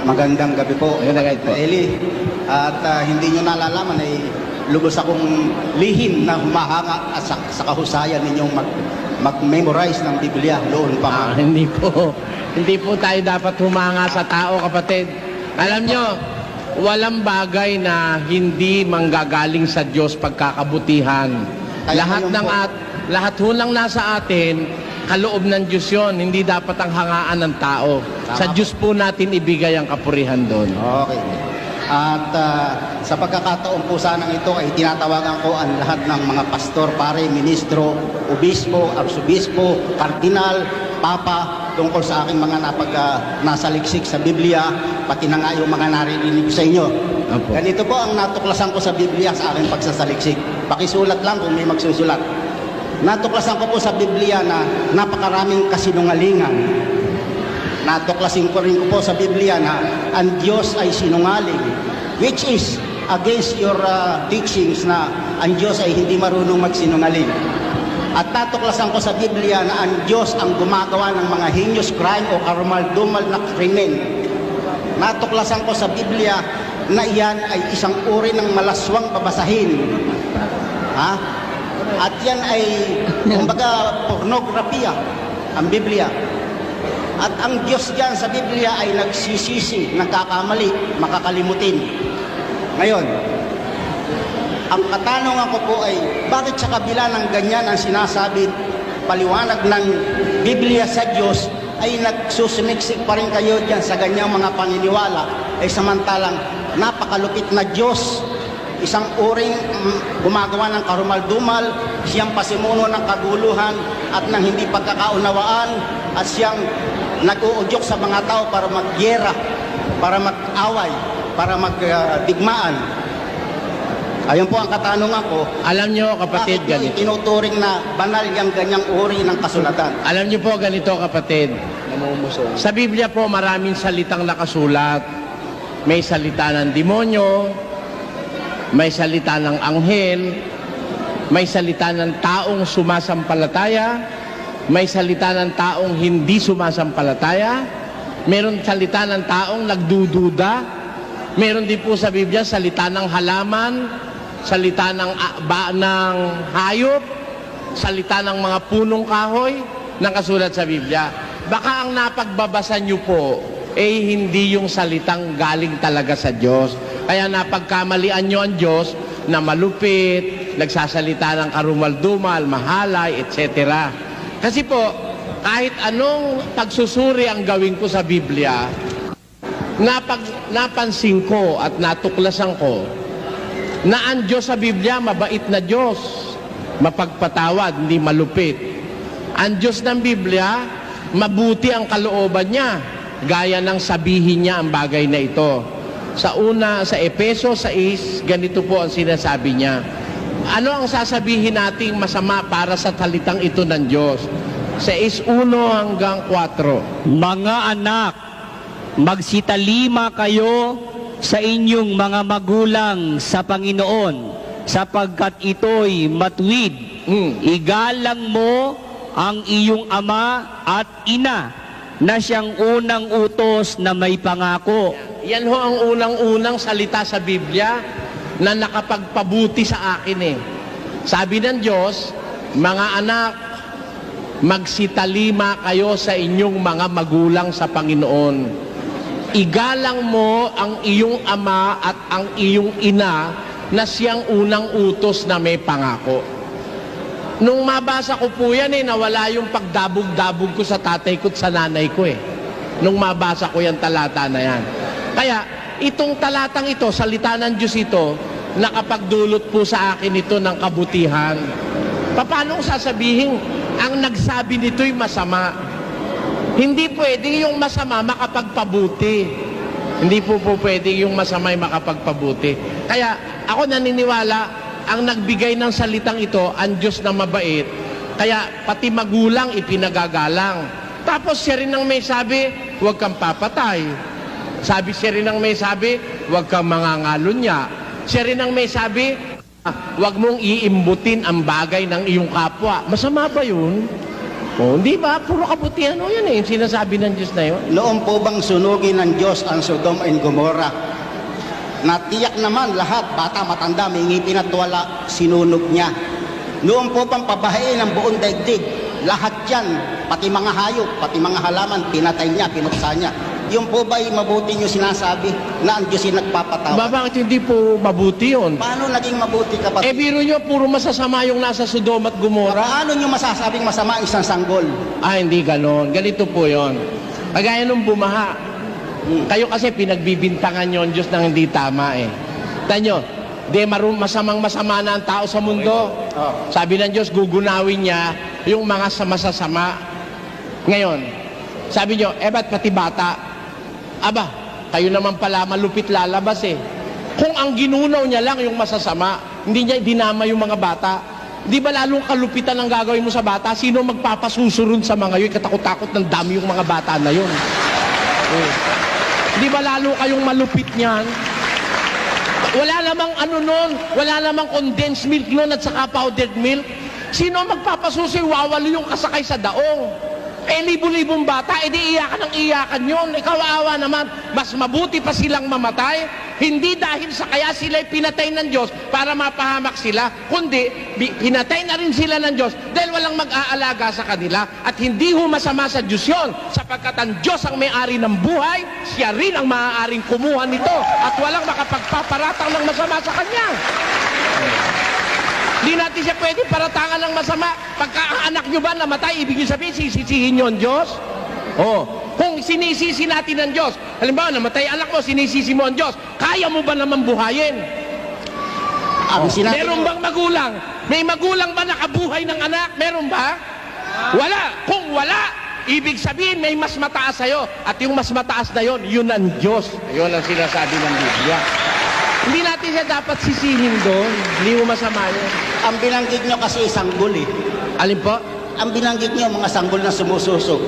Magandang gabi po, Magandang gabi po. Eli. At hindi nyo nalalaman ay lubos akong lihim na humahanga sa kahusayan ninyong mag-memorize ng Biblia noon pa. Hindi po. Hindi po tayo dapat humanga sa tao, kapatid. Alam nyo, walang bagay na hindi manggagaling sa Diyos pagkakabutihan. Lahat ho lang nasa atin, kaloob ng Diyos yun. Hindi dapat ang hangaan ng tao. Sa Diyos po natin ibigay ang kapurihan doon. Okay. At sa pagkakataon po sanang ito ay tinatawagan ko ang lahat ng mga pastor, pare, ministro, obispo, arsobispo, kardinal, papa, tungkol sa aking mga nasaliksik sa Biblia, pati na nga yung mga naririnig sa inyo. Apo. Ganito po ang natuklasan ko sa Biblia sa aking pagsasaliksik. Pakisulat lang kung may magsusulat. Natuklasan ko po sa Biblia na napakaraming kasinungalingan. Natuklasin ko rin po sa Biblia na ang Diyos ay sinungaling, which is against your teachings na ang Diyos ay hindi marunong magsinungaling. At natuklasan ko sa Biblia na ang Diyos ang gumagawa ng mga heinous crime o karumal-dumal na krimen. Natuklasan ko sa Biblia na iyan ay isang uri ng malaswang babasahin. Ha? At yan ay, kumbaga, pornografiya, ang Biblia. At ang Diyos dyan sa Biblia ay nagsisisi, nagkakamali, makakalimutin. Ngayon, ang katanungan ko po ay, bakit sa kabila ng ganyan ang sinasabi, paliwanag ng Biblia sa Diyos, ay nagsusumiksik pa rin kayo dyan sa ganyang mga paniniwala, ay samantalang napakalupit na Diyos, isang uring gumagawa ng karumal-dumal, siyang pasimuno ng kaguluhan at ng hindi pagkakaunawaan, at siyang nag-uudyok sa mga tao para magyera, para mag-away, para magdigmaan. Ayun po ang katanungan ko. Alam nyo, kapatid, bakit ganito. tinuturing na banal yung ganyang uri ng kasulatan? Alam nyo po, ganito, kapatid. Sa Biblia po, maraming salitang nakasulat. May salita ng demonyo, may salita ng anghel, may salita ng taong sumasampalataya, may salita ng taong hindi sumasampalataya, meron salita ng taong nagdududa, meron din po sa Biblia salita ng halaman, salita ng hayop, salita ng mga punong kahoy ng kasulat sa Biblia. Baka ang napagbabasa nyo po hindi yung salitang galing talaga sa Diyos. Kaya napagkamalian nyo ang Diyos na malupit, nagsasalita ng karumal-dumal, mahalay, etc. Kasi po, kahit anong pagsusuri ang gawin ko sa Biblia, napansin ko at natuklasan ko na ang Diyos sa Biblia, mabait na Diyos, mapagpatawad, hindi malupit. Ang Diyos ng Biblia, mabuti ang kalooban niya, gaya ng sabihin niya ang bagay na ito. Sa Efeso 6, ganito po ang sinasabi niya. Ano ang sasabihin nating masama para sa salitang ito ng Diyos? 6:1 hanggang 4. Mga anak, magsitalima kayo sa inyong mga magulang sa Panginoon, sapagkat ito'y matuwid. Igalang mo ang iyong ama at ina, na siyang unang utos na may pangako. Yan ho ang unang-unang salita sa Biblia na nakapagpabuti sa akin eh. Sabi ng Diyos, mga anak, magsitalima kayo sa inyong mga magulang sa Panginoon. Igalang mo ang iyong ama at ang iyong ina na siyang unang utos na may pangako. Nung mabasa ko po yan nawala yung pagdabog-dabog ko sa tatay ko at sa nanay ko eh. Nung mabasa ko yung talata na yan. Kaya, itong talatang ito, salita ng Diyos ito, nakapagdulot po sa akin ito ng kabutihan. Paano sasabihin, ang nagsabi nito'y masama? Hindi pwede yung masama makapagpabuti. Hindi po pwede yung masama'y makapagpabuti. Kaya, ako naniniwala, ang nagbigay ng salitang ito, ang Diyos na mabait, kaya pati magulang ipinagagalang. Tapos siya rin ang may sabi, huwag kang papatay. Siya rin ang may sabi, huwag kang mangangalunya. Siya rin ang may sabi, huwag mong iimbutin ang bagay ng iyong kapwa. Masama ba yun? O, di ba? Puro kabutihan o yun eh, yung sinasabi ng Diyos na yun. Noon po bang sunugin ng Diyos ang Sodom and Gomorrah? Natiyak naman lahat, bata, matanda, may ngipin at wala, sinunog niya. Noon po bang pabahain ang buong daigdig? Lahat yan, pati mga hayop, pati mga halaman, pinatay niya, pinuksa niya. Yung po ba'y mabuti niyo sinasabi na ang Diyos ay nagpapatawad? Bakit hindi po mabuti yun? Paano naging mabuti kapatid? Biro nyo, puro masasama yung nasa Sodom at Gomorrah. Paano niyo masasabing masama ang isang sanggol? Hindi ganon. Ganito po yon. Kagaya nung bumaha. Kayo kasi pinagbibintangan nyo ang Diyos ng hindi tama eh. Tanyo, masamang-masama na ang tao sa mundo. Sabi ng Diyos, gugunawin niya yung mga masasama. Ngayon, sabi nyo, ba't pati bata? Aba, kayo naman pala malupit lalabas eh. Kung ang ginunaw niya lang yung masasama, hindi niya dinama yung mga bata, di ba lalong kalupitan ang gagawin mo sa bata? Sino magpapasusurun sa mga yun? Katakot-takot ng dami yung mga bata na yun. Di ba lalo kayong malupit niyan? Wala namang wala namang condensed milk nun at saka powdered milk. Sino magpapasusi? Wawalo yung kasakay sa daong. Libo-libong bata, di iyakan ng iyakan yun. Ikaw awa naman, mas mabuti pa silang mamatay, hindi dahil sa kaya sila'y pinatay ng Diyos para mapahamak sila, kundi pinatay na rin sila ng Diyos dahil walang mag-aalaga sa kanila. At hindi ho masama sa Diyos yun, sapagkat ang Diyos ang may-ari ng buhay, siya rin ang maaaring kumuha nito at walang makapagpaparatang ng masama sa Kanya. Hindi natin siya pwede paratangan ng masama. Pagka ang anak nyo ba namatay, ibig sabihin, sisisihin nyo ang Diyos? Kung sinisisi natin ang Diyos, halimbawa, namatay anak mo, sinisisi mo ang Diyos, kaya mo ba naman buhayin? Meron bang magulang? May magulang ba nakabuhay ng anak? Meron ba? Wala. Kung wala, ibig sabihin, may mas mataas sa'yo. At yung mas mataas na yon, yun ang Diyos. Yun ang sinasabi ng Biblia. Hindi natin siya dapat sisihin doon. Hindi mo masama yun. Ang binanggit nyo kasi sanggol eh. Alin po? Ang binanggit nyo, mga sanggol na sumususo.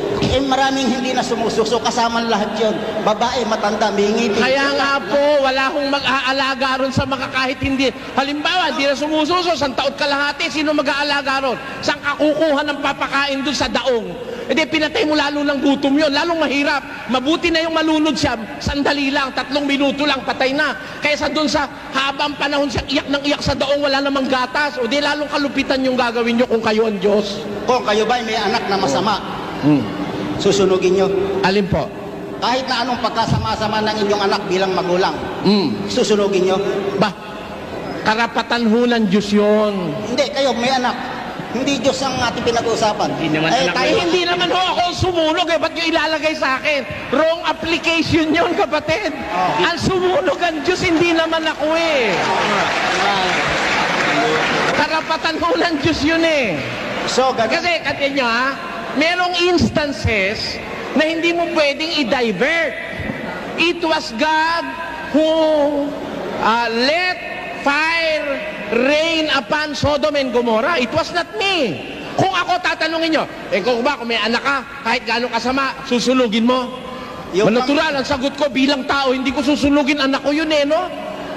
Maraming hindi na sumususo, kasama lahat yun. Babae, matanda, may ngipin. Kaya nga po, wala akong mag-aalaga ron sa mga kahit hindi. Halimbawa, hindi na sumususo, 1 taon kalahati, sino mag-aalaga ron? Saan ka kukuha ng papakain doon sa daong? Pinatay mo lalo ng gutom yun, lalong mahirap. Mabuti na yung malunod siya, sandali lang, 3 minuto lang, patay na. Kaysa doon sa habang panahon siya iyak ng iyak sa daong, wala namang gatas. Lalong kalupitan yung gagawin nyo kung kayo ang Diyos. Kung kayo ba may anak na masama, susunugin nyo. Alin po? Kahit na anong pagkasama-sama ng inyong anak bilang magulang, susunugin nyo. Karapatan ho ng Diyos yun. Hindi, kayo may anak. Hindi Diyos ang ating pinag-uusapan. Hindi naman ho ako sumunog ba't nyo ilalagay sa akin? Wrong application yun, kapatid. Ang sumunog ang Diyos, hindi naman ako eh. Karapatan ho ng Diyos yun eh. Kasi, katin nyo merong instances na hindi mo pwedeng i-divert. It was God who let fire rain upon Sodom and Gomorrah. It was not me. Kung ako tatanungin nyo, kung may anak ka, kahit gano'ng kasama, susunugin mo? Natural, ang sagot ko bilang tao, hindi ko susunugin anak ko yun no?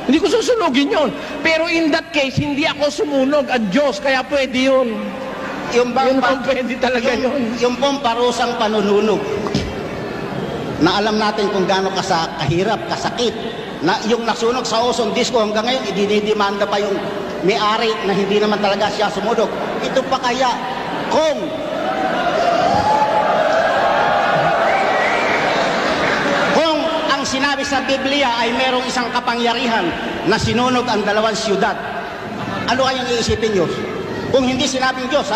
Hindi ko susunugin yun. Pero in that case, hindi ako sumunog ang Diyos, kaya pwede yun. Yun pwede talaga yun. Yung pong parusang panununog, na alam natin kung gaano kahirap, kasakit, na yung nasunog sa ozone disco hanggang ngayon, idinidemanda pa yung may-ari na hindi naman talaga siya sumunog. Ito pa kaya kung ang sinabi sa Biblia ay merong isang kapangyarihan na sinunog ang 2 siyudad, ano kayang iisipin nyo? Kung hindi sinabing Diyos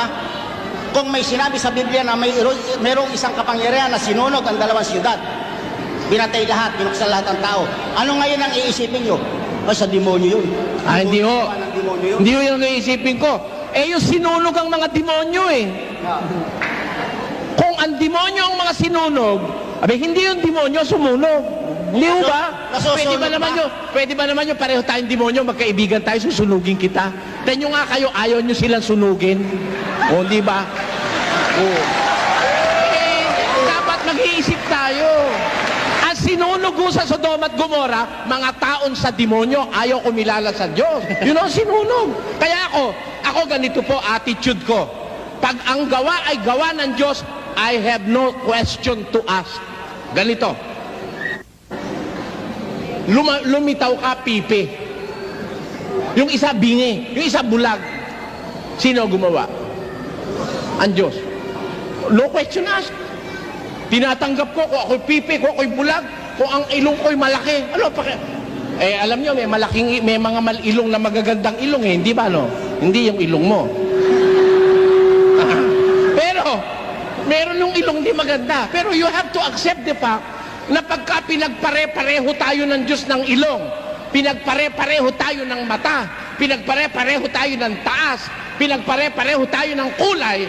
kung may sinabi sa Biblia na merong isang kapangyarihan na sinunog ang 2 siyudad, binatay lahat, binuksan lahat ng tao. Ano ngayon ang iisipin nyo? Sa demonyo yun. Hindi ho. Hindi ho yung iisipin ko. Yung sinunog ang mga demonyo Kung ang demonyo ang mga sinunog, hindi yung demonyo sumunog. Hindi ho ba? Pwede ba naman yung pareho tayong demonyo, magkaibigan tayo, susunugin kita? Tanyo nga kayo, ayaw nyo silang sunugin. Di ba? Dapat mag-iisip tayo. Sinunog ko sa Sodom at Gomorrah, mga taon sa demonyo, ayaw kumilala sa Diyos. Yun ang sinunog. Kaya ako ganito po, attitude ko. Pag ang gawa ay gawa ng Diyos, I have no question to ask. Ganito. Lumitaw ka, pipi. Yung isa bingi, yung isa bulag. Sino gumawa? Ang Diyos. No question asked. Tinatanggap ko kung ako'y pipi, kung ako'y bulag, kung ang ilong ko'y malaki. Ano pa alam niyo, may mga ilong na magagandang ilong hindi ba, no? Hindi yung ilong mo. Pero, meron yung ilong di maganda. Pero you have to accept the fact na pagka pinagpare-pareho tayo ng Diyos ng ilong, pinagpare-pareho tayo ng mata, pinagpare-pareho tayo ng taas, pinagpare-pareho tayo ng kulay,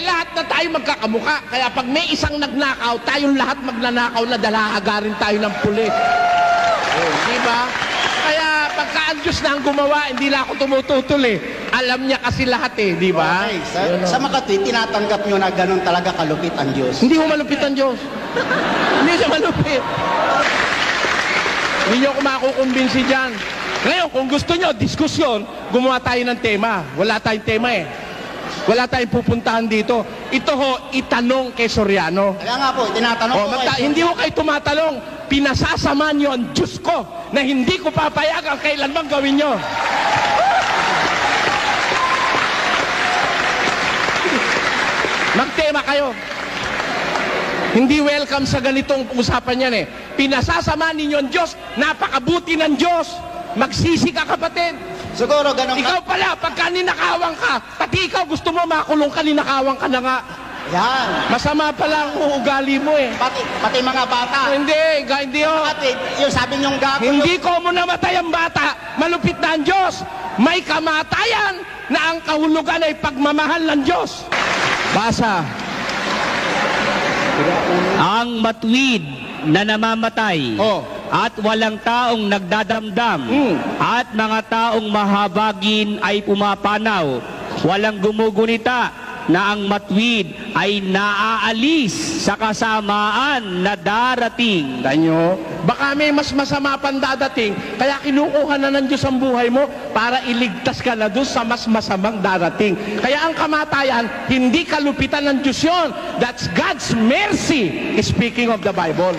lahat na tayo magkakamuka. Kaya pag may isang nagnakaw, tayong lahat magnanakaw na dalahagarin tayo ng pulis. Di ba? Kaya pagka ang Diyos na ang gumawa, hindi na ako tumututol Alam niya kasi lahat di ba? Okay. Sa Makati, tinatanggap nyo na ganun talaga kalupit ang Diyos. Hindi ko malupit ang Diyos. Hindi siya malupit. Hindi niyo ako makukumbinsi dyan. Ngayon, kung gusto nyo, diskusyon, gumawa tayo ng tema. Wala tayong tema Wala tayong pupuntahan dito. Ito itanong kay Soriano. Kaya nga po, tinatanong ko Hindi ko kayo tumatalong. Pinasasama niyo ang Diyos ko na hindi ko papayagan kailanman gawin niyo. Magtema kayo. Hindi welcome sa ganitong usapan yan Pinasasama ninyo ang Diyos, napakabuti ng Diyos. Magsisi ka, kapatid. Siguro ganun Ikaw pala, pagka ninakawang ka, pati ikaw gusto mo makulong ka, ninakawang ka na nga. Yan. Masama pala ang uugali mo Pati mga bata. Hindi Kapatid, yung sabi niyong gago. Hindi ko mo namatay ang bata, malupit na ang Diyos. May kamatayan na ang kahulugan ay pagmamahal ng Diyos. Basa. Ang matuwid na namamatay at walang taong nagdadamdam at mga taong mahabagin ay pumapanaw. Walang gumugunita na ang matuwid ay naaalis sa kasamaan na darating. Danyo, baka may mas masama pang dadating, kaya kinukuha na ng Diyos ang buhay mo para iligtas ka na doon sa mas masamang darating. Kaya ang kamatayan, hindi kalupitan ng Diyos yun. That's God's mercy, speaking of the Bible.